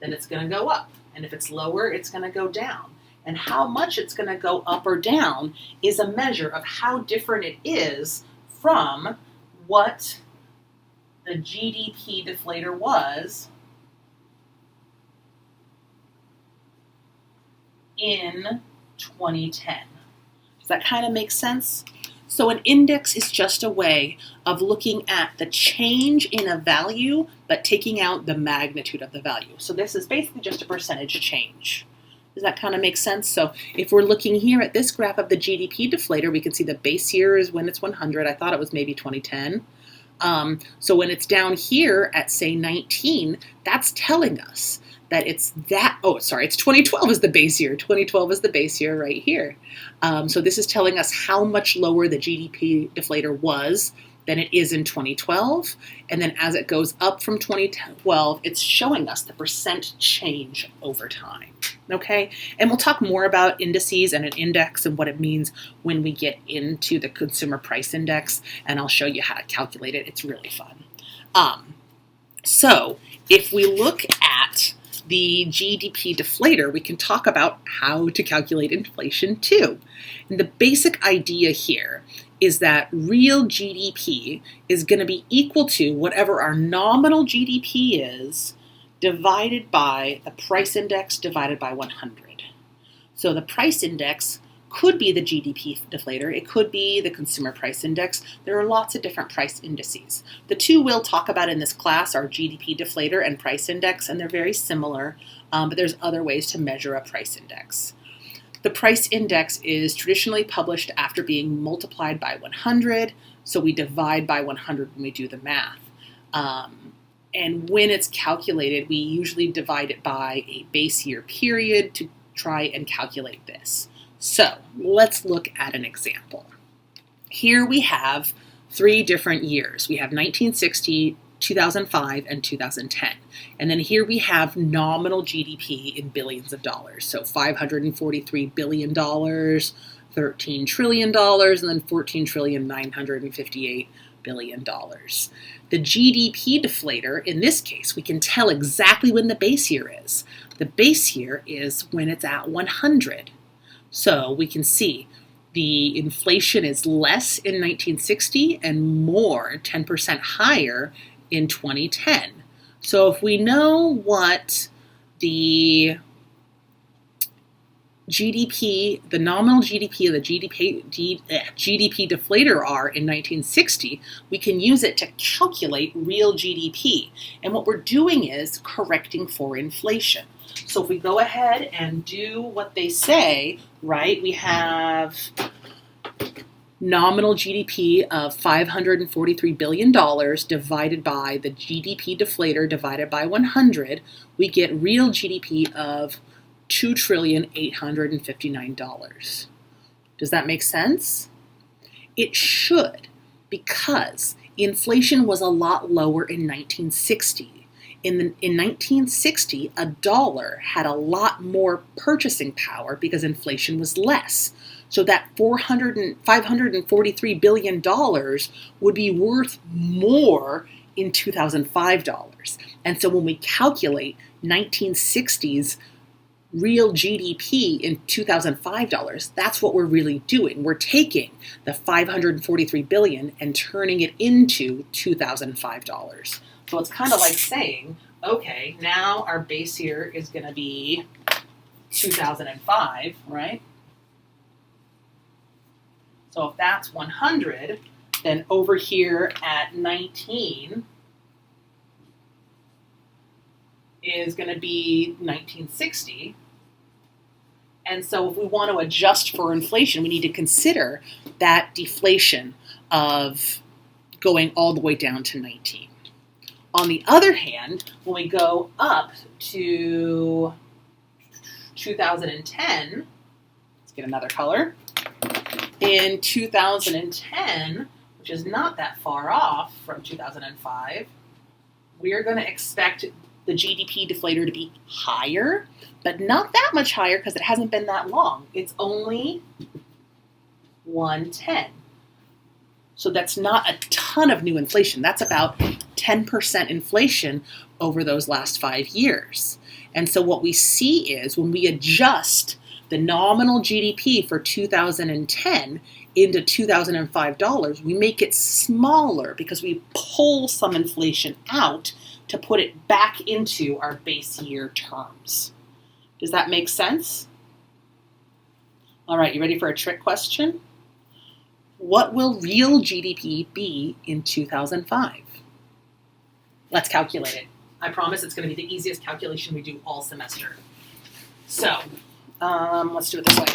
then it's going to go up. And if it's lower, it's going to go down. And how much it's going to go up or down is a measure of how different it is from what the GDP deflator was in 2010. Does that kind of make sense? So an index is just a way of looking at the change in a value, but taking out the magnitude of the value. So this is basically just a percentage change. Does that kind of make sense? So if we're looking here at this graph of the GDP deflator, we can see the base year is when it's 100. I thought it was maybe 2010. So when it's down here at, say, 19, that's telling us that it's 2012 is the base year. 2012 is the base year right here. So this is telling us how much lower the GDP deflator was than it is in 2012. And then as it goes up from 2012, it's showing us the percent change over time. Okay, and we'll talk more about indices and an index and what it means when we get into the consumer price index, and I'll show you how to calculate it. It's really fun. So if we look at the GDP deflator, we can talk about how to calculate inflation too. And the basic idea here is that real GDP is going to be equal to whatever our nominal GDP is divided by the price index divided by 100. So the price index could be the GDP deflator. It could be the consumer price index. There are lots of different price indices. The two we'll talk about in this class are GDP deflator and price index, and they're very similar, but there's other ways to measure a price index. The price index is traditionally published after being multiplied by 100, so we divide by 100 when we do the math. And when it's calculated, we usually divide it by a base year period to try and calculate this. So let's look at an example. Here we have 3 different years. We have 1960, 2005, and 2010. And then here we have nominal GDP in billions of dollars. So $543 billion, $13 trillion, and then $14,958 billion. The GDP deflator, in this case, we can tell exactly when the base year is. The base year is when it's at 100. So we can see the inflation is less in 1960 and more, 10% higher in 2010. So if we know what the GDP, the nominal GDP and the GDP deflator are in 1960, we can use it to calculate real GDP. And what we're doing is correcting for inflation. So if we go ahead and do what they say, right, we have nominal GDP of $543 billion divided by the GDP deflator divided by 100, we get real GDP of $2,859,000,000. Does that make sense? It should, because inflation was a lot lower in 1960. In 1960, a dollar had a lot more purchasing power because inflation was less. So that $543 billion would be worth more in 2005 dollars. And so when we calculate 1960's real GDP in 2005 dollars, that's what we're really doing. We're taking the 543 billion and turning it into 2005 dollars. So it's kind of like saying, okay, now our base year is going to be 2005, right? So if that's 100, then over here at 19 is going to be 1960. And so if we want to adjust for inflation, we need to consider that deflation of going all the way down to 19. On the other hand, when we go up to 2010, let's get another color. In 2010, which is not that far off from 2005, we are going to expect the GDP deflator to be higher, but not that much higher because it hasn't been that long. It's only 110. So that's not a ton of new inflation. That's about 10% inflation over those last 5 years. And so what we see is when we adjust the nominal GDP for 2010 into 2005 dollars, we make it smaller because we pull some inflation out to put it back into our base year terms. Does that make sense? All right, you ready for a trick question? What will real GDP be in 2005? Let's calculate it. I promise it's going to be the easiest calculation we do all semester. So, let's do it this way.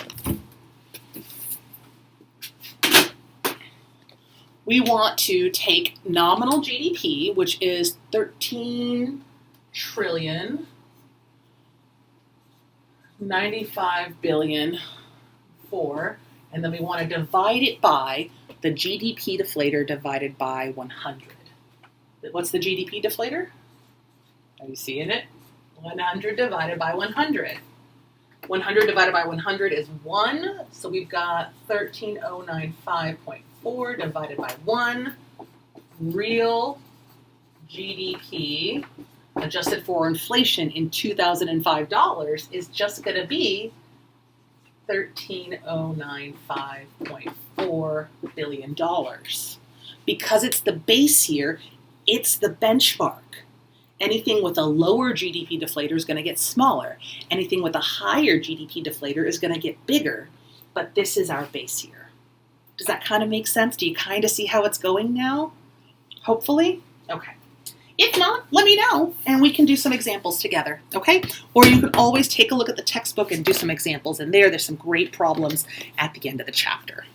We want to take nominal GDP, which is 13 trillion 95 billion 4, and then we want to divide it by the GDP deflator divided by 100. What's the GDP deflator? Are you seeing it? 100 divided by 100. 100 divided by 100 is 1, so we've got 13095.4 divided by 1. Real GDP adjusted for inflation in 2005 dollars is just going to be $13,095.4 billion. Because it's the base year, it's the benchmark. Anything with a lower GDP deflator is going to get smaller. Anything with a higher GDP deflator is going to get bigger. But this is our base year. Does that kind of make sense? Do you kind of see how it's going now? Hopefully? Okay. If not, let me know, and we can do some examples together, okay? Or you can always take a look at the textbook and do some examples in there. There's some great problems at the end of the chapter.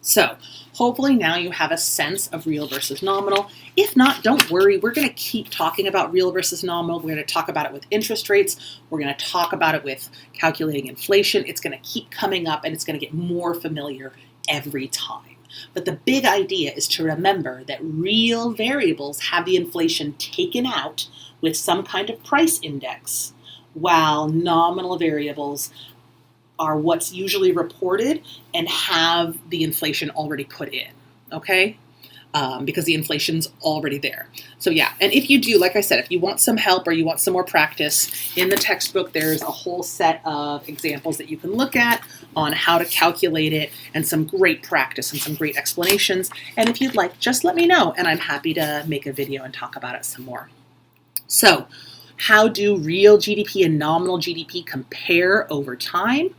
So, hopefully now you have a sense of real versus nominal. If not, don't worry. We're going to keep talking about real versus nominal. We're going to talk about it with interest rates. We're going to talk about it with calculating inflation. It's going to keep coming up, and it's going to get more familiar every time. But the big idea is to remember that real variables have the inflation taken out with some kind of price index, while nominal variables are what's usually reported and have the inflation already put in, okay? because the inflation's already there. So yeah, and if you do, like I said, if you want some help or you want some more practice, in the textbook there's a whole set of examples that you can look at on how to calculate it, and some great practice and some great explanations. And if you'd like, just let me know, and I'm happy to make a video and talk about it some more. So, how do real GDP and nominal GDP compare over time?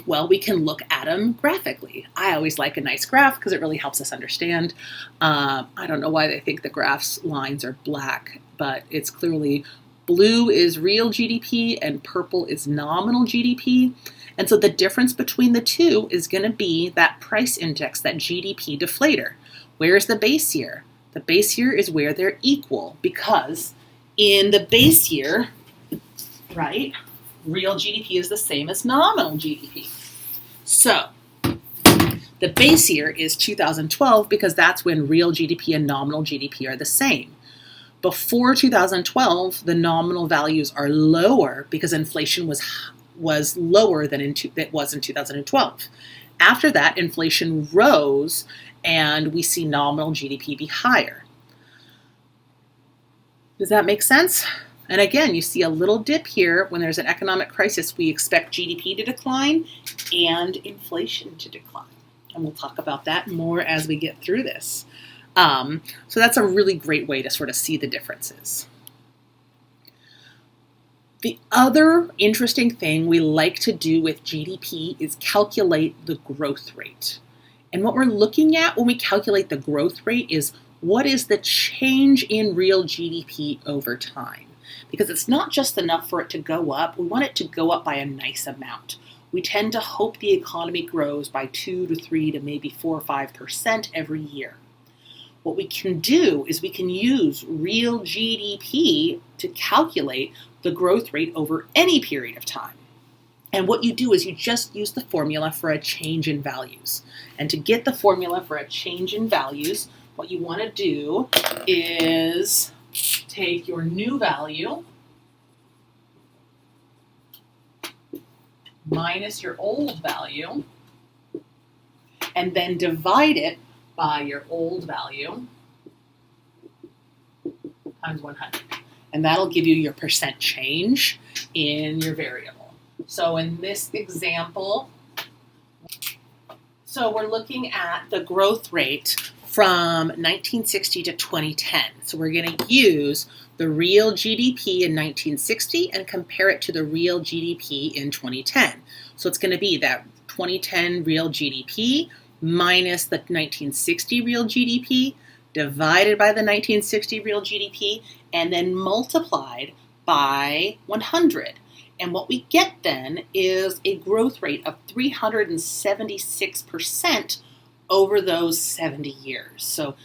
Well, we can look at them graphically. I always like a nice graph because it really helps us understand. I don't know why they think the graph's lines are black, but it's clearly blue is real GDP and purple is nominal GDP. And so the difference between the two is going to be that price index, that GDP deflator. Where's the base year? The base year is where they're equal, because in the base year, right, real GDP is the same as nominal GDP. So the base year is 2012 because that's when real GDP and nominal GDP are the same. Before 2012, the nominal values are lower because inflation was lower than it was in 2012. After that, inflation rose and we see nominal GDP be higher. Does that make sense? And again, you see a little dip here. When there's an economic crisis, we expect GDP to decline and inflation to decline. And we'll talk about that more as we get through this. So that's a really great way to sort of see the differences. The other interesting thing we like to do with GDP is calculate the growth rate. And what we're looking at when we calculate the growth rate is what is the change in real GDP over time. Because it's not just enough for it to go up, we want it to go up by a nice amount. We tend to hope the economy grows by 2 to 3 to maybe 4 or 5% every year. What we can do is we can use real GDP to calculate the growth rate over any period of time. And what you do is you just use the formula for a change in values. And to get the formula for a change in values, what you want to do is take your new value minus your old value and then divide it by your old value times 100. And that'll give you your percent change in your variable. So in this example, so we're looking at the growth rate from 1960 to 2010. So we're going to use the real GDP in 1960 and compare it to the real GDP in 2010. So it's going to be that 2010 real GDP minus the 1960 real GDP divided by the 1960 real GDP and then multiplied by 100. And what we get then is a growth rate of 376% over those 70 years. So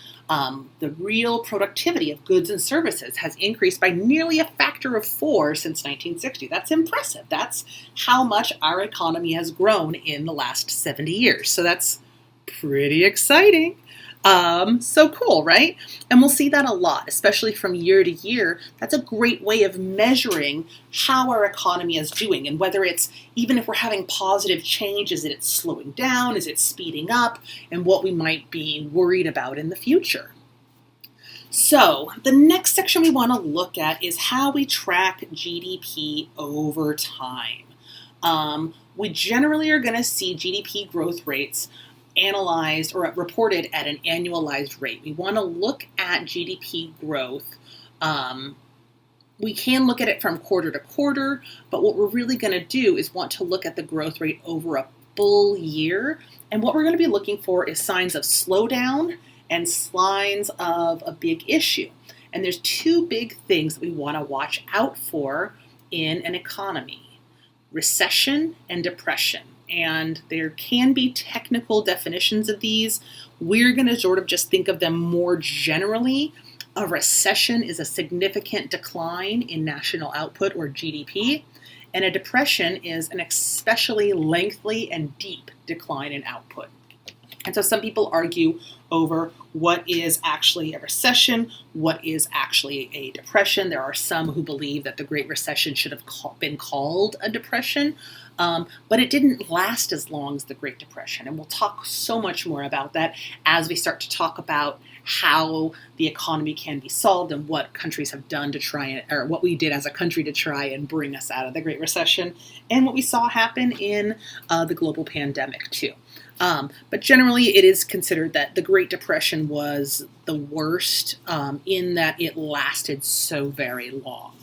the real productivity of goods and services has increased by nearly a factor of 4 since 1960. That's impressive. That's how much our economy has grown in the last 70 years. So that's pretty exciting. So cool, right? And we'll see that a lot, especially from year to year. That's a great way of measuring how our economy is doing, and whether it's, even if we're having positive change, is it slowing down, is it speeding up, and what we might be worried about in the future. So the next section we want to look at is how we track GDP over time. We generally are going to see GDP growth rates analyzed or reported at an annualized rate. We want to look at GDP growth. We can look at it from quarter to quarter, but what we're really going to do is want to look at the growth rate over a full year. And what we're going to be looking for is signs of slowdown and signs of a big issue. And there's two big things that we want to watch out for in an economy: recession and depression. And there can be technical definitions of these. We're going to sort of just think of them more generally. A recession is a significant decline in national output or GDP, and a depression is an especially lengthy and deep decline in output. And so some people argue over what is actually a recession, what is actually a depression. There are some who believe that the Great Recession should have been called a depression, but it didn't last as long as the Great Depression. And we'll talk so much more about that as we start to talk about how the economy can be solved and what countries have done to try and, or what we did as a country to try and bring us out of the Great Recession, and what we saw happen in the global pandemic too. But generally, it is considered that the Great Depression was the worst in that it lasted so very long.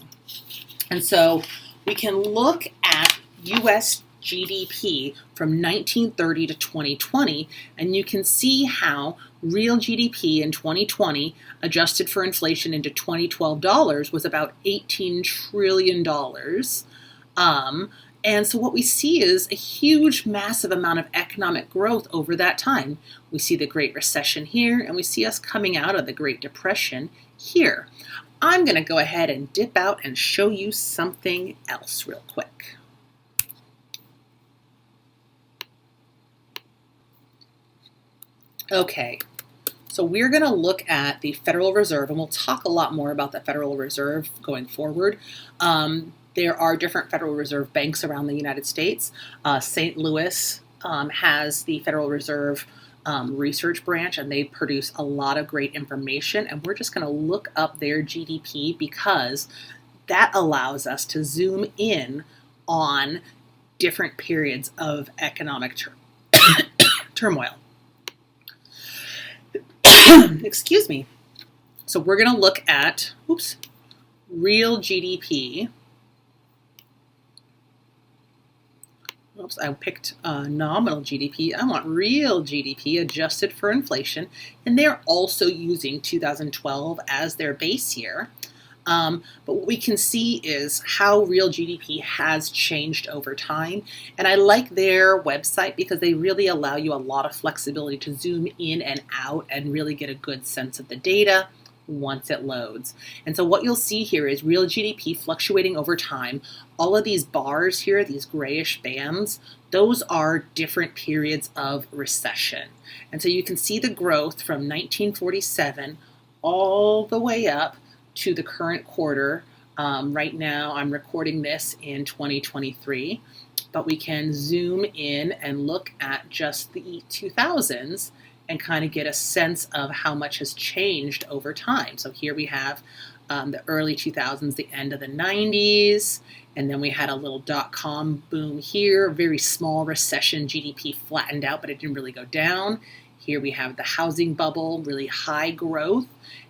And so we can look at U.S. GDP from 1930 to 2020, and you can see how real GDP in 2020, adjusted for inflation into 2012 dollars, was about $18 trillion. And so what we see is a huge, massive amount of economic growth over that time. We see the Great Recession here, and we see us coming out of the Great Depression here. I'm going to go ahead and dip out and show you something else real quick. Okay, so we're going to look at the Federal Reserve, and we'll talk a lot more about the Federal Reserve going forward. There are different Federal Reserve banks around the United States. St. Louis has the Federal Reserve research branch, and they produce a lot of great information. And we're just going to look up their GDP because that allows us to zoom in on different periods of economic turmoil. Excuse me. So we're going to look at, real GDP. Oops, I picked nominal GDP. I want real GDP adjusted for inflation. And they're also using 2012 as their base year. But what we can see is how real GDP has changed over time. And I like their website because they really allow you a lot of flexibility to zoom in and out and really get a good sense of the data once it loads. And so what you'll see here is real GDP fluctuating over time. All of these bars here, these grayish bands, those are different periods of recession. And so you can see the growth from 1947 all the way up to the current quarter. Right now I'm recording this in 2023, but we can zoom in and look at just the 2000s and kind of get a sense of how much has changed over time. So here we have the early 2000s, the end of the 90s, and then we had a little dot-com boom here, very small recession, GDP flattened out, but it didn't really go down. Here we have the housing bubble, really high growth,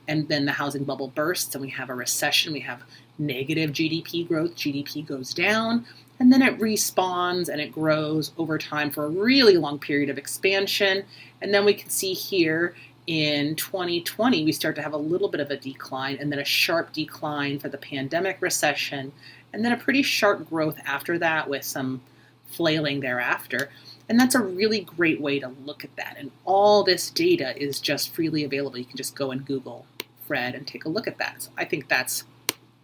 and then the housing bubble bursts and we have a recession, we have negative GDP growth, GDP goes down, and then it respawns and it grows over time for a really long period of expansion. And then we can see here in 2020, we start to have a little bit of a decline and then a sharp decline for the pandemic recession, and then a pretty sharp growth after that with some flailing thereafter. And that's a really great way to look at that. And all this data is just freely available. You can just go and Google Fred and take a look at that. So I think that's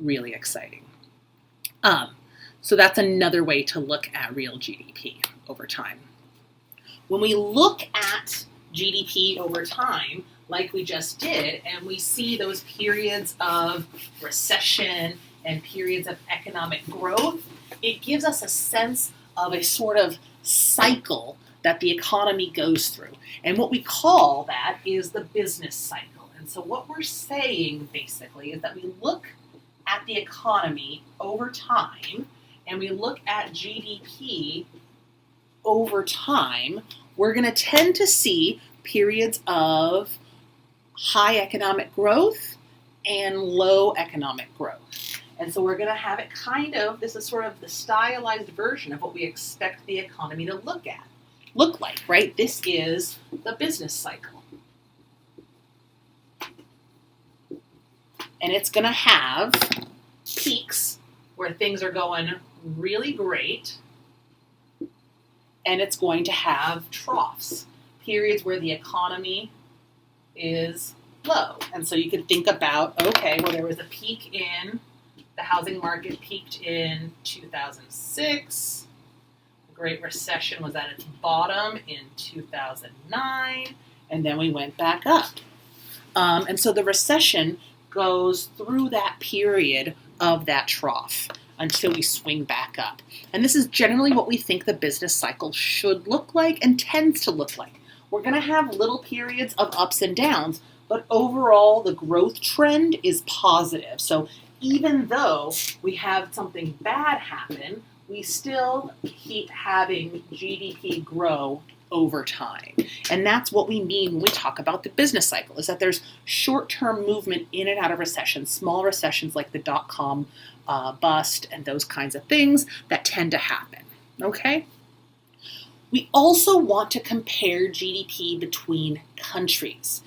really exciting. So that's another way to look at real GDP over time. When we look at GDP over time, like we just did, and we see those periods of recession and periods of economic growth, it gives us a sense of a sort of cycle that the economy goes through. And what we call that is the business cycle. And so what we're saying basically is that we look at the economy over time and we look at GDP over time, we're going to tend to see periods of high economic growth and low economic growth. And so we're going to have it this is sort of the stylized version of what we expect the economy to look like, right? This is the business cycle. And it's going to have peaks where things are going really great, and it's going to have troughs, periods where the economy is low. And so you can think about, okay, well, there was a peak in the housing market, peaked in 2006. The Great Recession was at its bottom in 2009, and then we went back up. And so the recession goes through that period of that trough until we swing back up. And this is generally what we think the business cycle should look like and tends to look like. We're going to have little periods of ups and downs, but overall the growth trend is positive. So even though we have something bad happen, we still keep having GDP grow over time. And that's what we mean when we talk about the business cycle, is that there's short-term movement in and out of recession, small recessions like the dot-com bust and those kinds of things that tend to happen, okay? We also want to compare GDP between countries.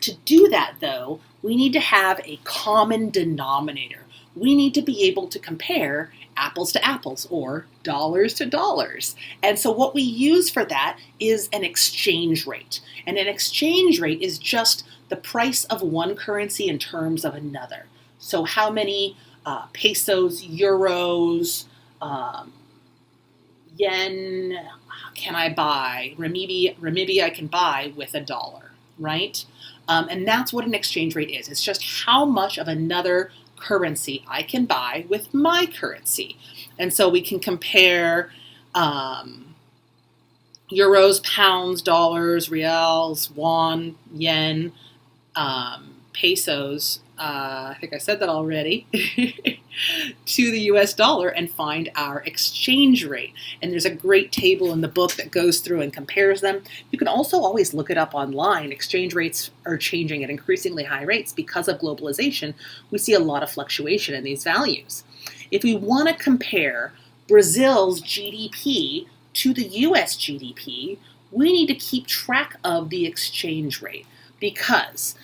To do that, though, we need to have a common denominator. We need to be able to compare apples to apples or dollars to dollars. And so what we use for that is an exchange rate. And an exchange rate is just the price of one currency in terms of another. So how many pesos, euros, yen can I buy? Renminbi I can buy with $1, right? And that's what an exchange rate is. It's just how much of another currency I can buy with my currency. And so we can compare euros, pounds, dollars, reals, won, yen, pesos, I think I said that already, to the US dollar and find our exchange rate. And there's a great table in the book that goes through and compares them. You can also always look it up online. Exchange rates are changing at increasingly high rates because of globalization. We see a lot of fluctuation in these values. If we want to compare Brazil's GDP to the US GDP, we need to keep track of the exchange rate because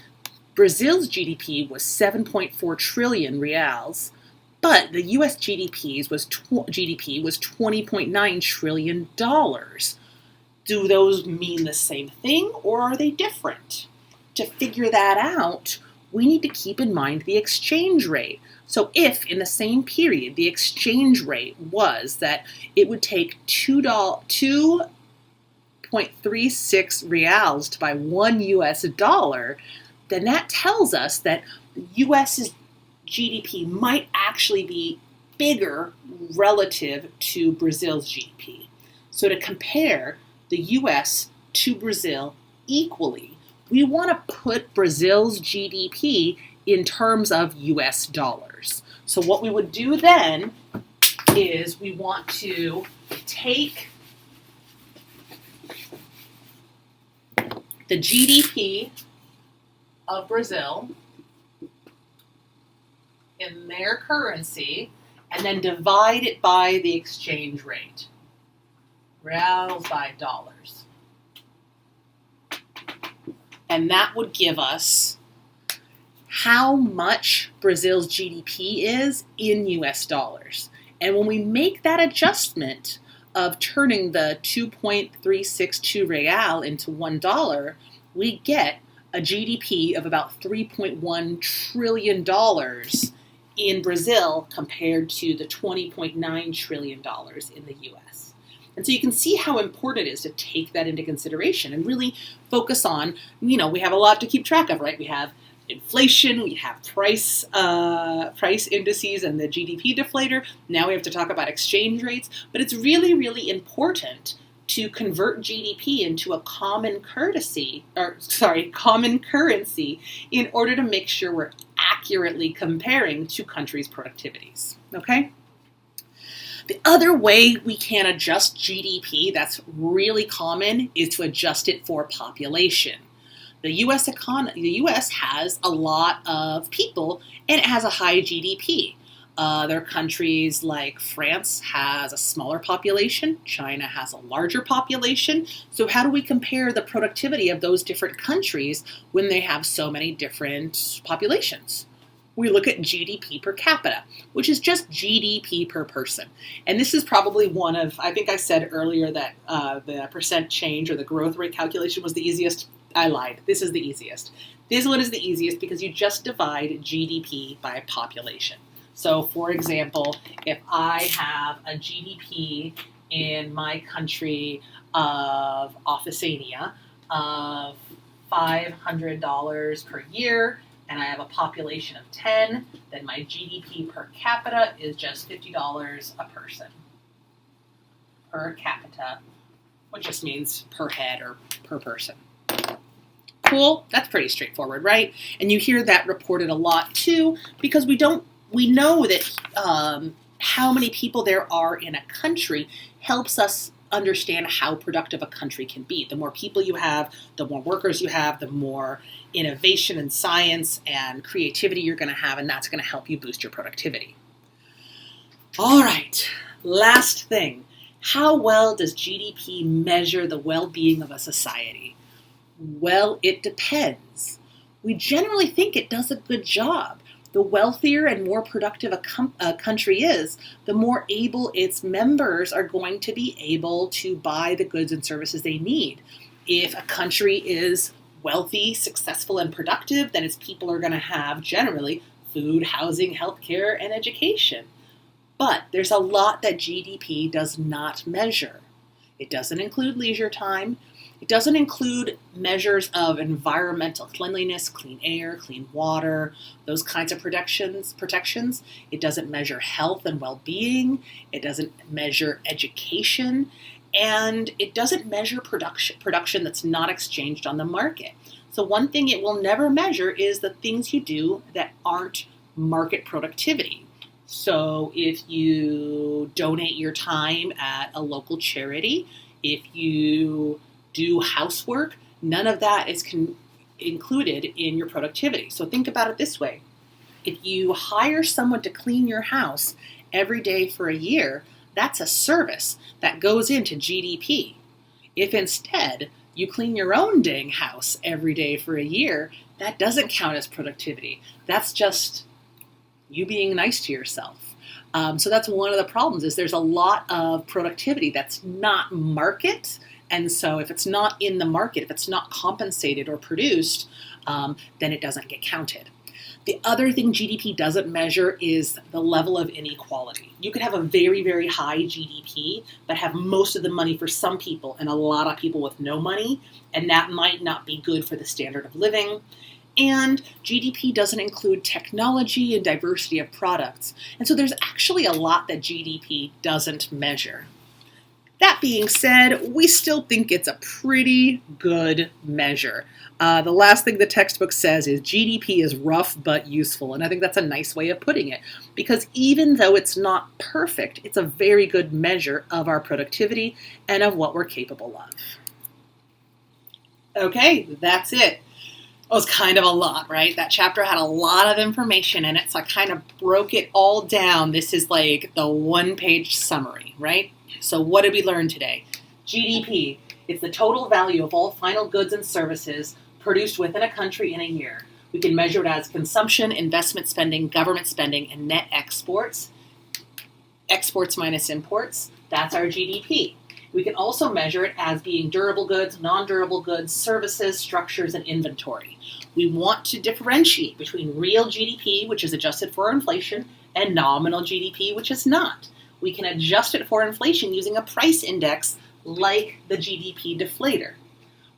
Brazil's GDP was 7.4 trillion reals, but the US GDP was $20.9 trillion. Do those mean the same thing or are they different? To figure that out, we need to keep in mind the exchange rate. So if in the same period the exchange rate was that it would take $2.36 reals to buy $1 US, then that tells us that the US's GDP might actually be bigger relative to Brazil's GDP. So to compare the US to Brazil equally, we want to put Brazil's GDP in terms of US dollars. So what we would do then is we want to take the GDP of Brazil in their currency and then divide it by the exchange rate. Reals by dollars. And that would give us how much Brazil's GDP is in US dollars. And when we make that adjustment of turning the 2.362 real into $1, we get a GDP of about $3.1 trillion in Brazil compared to the $20.9 trillion in the US. And so you can see how important it is to take that into consideration and really focus on, we have a lot to keep track of, right? We have inflation, we have price indices and the GDP deflator. Now we have to talk about exchange rates, but it's really, really important to convert GDP into a common currency in order to make sure we're accurately comparing two countries' productivities, okay? The other way we can adjust GDP that's really common is to adjust it for population. The US has a lot of people and it has a high GDP. There are countries like France has a smaller population, China has a larger population. So how do we compare the productivity of those different countries when they have so many different populations? We look at GDP per capita, which is just GDP per person. And this is probably one of, I think I said earlier that the percent change or the growth rate calculation was the easiest. I lied. This is the easiest. This one is the easiest because you just divide GDP by population. So, for example, if I have a GDP in my country of Oceania of $500 per year, and I have a population of 10, then my GDP per capita is just $50 a person. Per capita, which just means per head or per person. Cool? That's pretty straightforward, right? And you hear that reported a lot too, because we know that how many people there are in a country helps us understand how productive a country can be. The more people you have, the more workers you have, the more innovation and science and creativity you're going to have, and that's going to help you boost your productivity. All right, last thing. How well does GDP measure the well-being of a society? Well, it depends. We generally think it does a good job. The wealthier and more productive a country is, the more able its members are going to be able to buy the goods and services they need. If a country is wealthy, successful, and productive, then its people are going to have generally food, housing, healthcare, and education. But there's a lot that GDP does not measure. It doesn't include leisure time. It doesn't include measures of environmental cleanliness, clean air, clean water, those kinds of protections. It doesn't measure health and well-being. It doesn't measure education. And it doesn't measure production that's not exchanged on the market. So one thing it will never measure is the things you do that aren't market productivity. So if you donate your time at a local charity, if you do housework, none of that is included in your productivity. So think about it this way. If you hire someone to clean your house every day for a year, that's a service that goes into GDP. If instead you clean your own dang house every day for a year, that doesn't count as productivity. That's just you being nice to yourself. So that's one of the problems is there's a lot of productivity that's not market. And so if it's not in the market, if it's not compensated or produced, then it doesn't get counted. The other thing GDP doesn't measure is the level of inequality. You could have a very, very high GDP, but have most of the money for some people and a lot of people with no money, and that might not be good for the standard of living. And GDP doesn't include technology and diversity of products. And so there's actually a lot that GDP doesn't measure. That being said, we still think it's a pretty good measure. The last thing the textbook says is GDP is rough but useful, and I think that's a nice way of putting it, because even though it's not perfect, it's a very good measure of our productivity and of what we're capable of. Okay, that's it. It was kind of a lot, right? That chapter had a lot of information in it, so I kind of broke it all down. This is like the one-page summary, right? So what did we learn today? GDP, it's the total value of all final goods and services produced within a country in a year. We can measure it as consumption, investment spending, government spending, and net exports. Exports minus imports, that's our GDP. We can also measure it as being durable goods, non-durable goods, services, structures, and inventory. We want to differentiate between real GDP, which is adjusted for inflation, and nominal GDP, which is not. We can adjust it for inflation using a price index like the GDP deflator.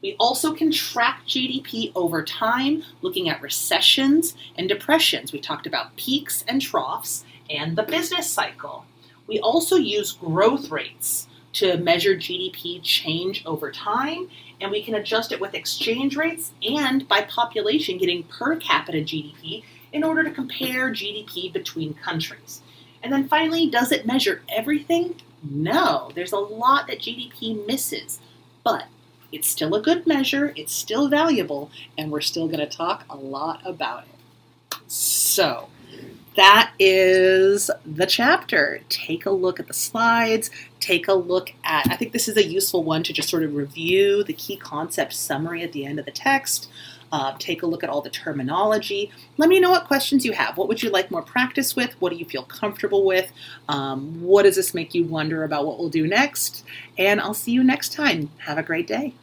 We also can track GDP over time, looking at recessions and depressions. We talked about peaks and troughs and the business cycle. We also use growth rates to measure GDP change over time, and we can adjust it with exchange rates and by population getting per capita GDP in order to compare GDP between countries. And then finally, does it measure everything? No, there's a lot that GDP misses, but it's still a good measure, it's still valuable, and we're still going to talk a lot about it. So, that is the chapter. Take a look at the slides. Take a look at, I think this is a useful one to just sort of review the key concept summary at the end of the text. Take a look at all the terminology. Let me know what questions you have. What would you like more practice with? What do you feel comfortable with? What does this make you wonder about what we'll do next? And I'll see you next time. Have a great day.